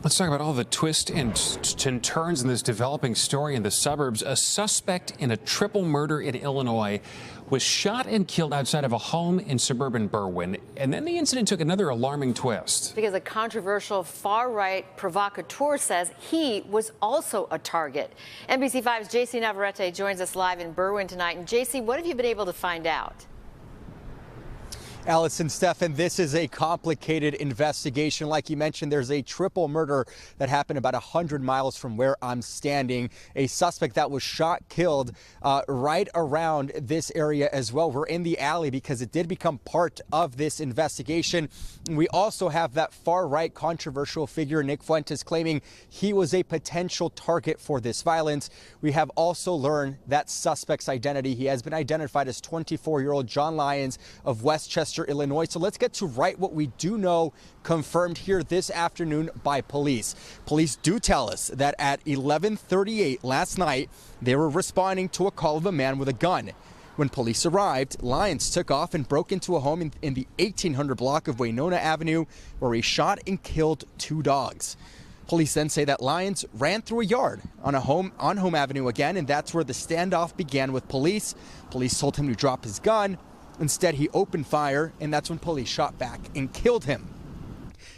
Let's talk about all the twists and turns in this developing story in the suburbs. A suspect in a triple murder in Illinois was shot and killed outside of a home in suburban Berwyn. And then the incident took another alarming twist. Because a controversial far-right provocateur says he was also a target. NBC5's JC Navarrete joins us live in Berwyn tonight. And JC, what have you been able to find out? Allison, Stefan, this is a complicated investigation. Like you mentioned, there's a triple murder that happened about 100 miles from where I'm standing. A suspect that was shot, killed right around this area as well. We're in the alley because it did become part of this investigation. We also have that far-right controversial figure, Nick Fuentes, claiming he was a potential target for this violence. We have also learned that suspect's identity. He has been identified as 24-year-old John Lyons of Westchester, Illinois. So let's get to what we do know, confirmed here this afternoon by police. Police do tell us that at 11:38 last night, they were responding to a call of a man with a gun. When police arrived, Lyons took off and broke into a home in the 1800 block of Waynona Avenue, where he shot and killed 2 dogs. Police then say that Lyons ran through a yard on Home Avenue again, and that's where the standoff began with police. Police told him to drop his gun. Instead, he opened fire, and that's when police shot back and killed him.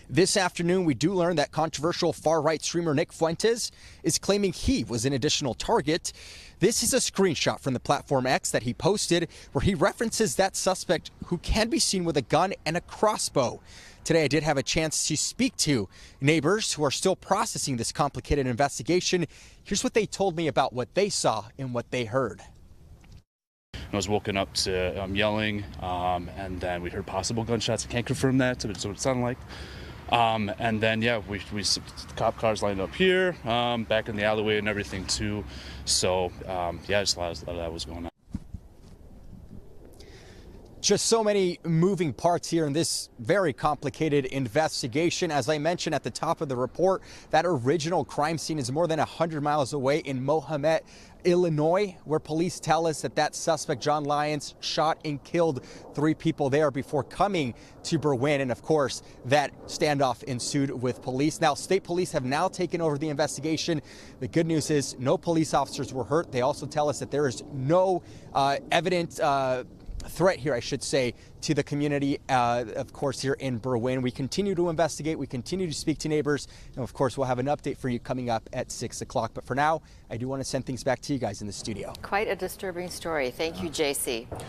This afternoon, we do learn that controversial far-right streamer Nick Fuentes is claiming he was an additional target. This is a screenshot from the platform X that he posted where he references that suspect who can be seen with a gun and a crossbow. Today, I did have a chance to speak to neighbors who are still processing this complicated investigation. Here's what they told me about what they saw and what they heard. I was woken up to yelling, and then we heard possible gunshots. I can't confirm that, so what it sounded like. And then, yeah, we cop cars lined up here, back in the alleyway and everything too. So, yeah, just a lot of that was going on. Just so many moving parts here in this very complicated investigation. As I mentioned at the top of the report, that original crime scene is more than 100 miles away in Mohammed, Illinois, where police tell us that suspect, John Lyons, shot and killed 3 people there before coming to Berwyn. And of course, that standoff ensued with police. Now, state police have now taken over the investigation. The good news is no police officers were hurt. They also tell us that there is no evident threat here, I should say, to the community, of course, here in Berwyn. We continue to investigate. We continue to speak to neighbors. And of course, we'll have an update for you coming up at 6 o'clock. But for now, I do want to send things back to you guys in the studio. Quite a disturbing story. Thank you, JC.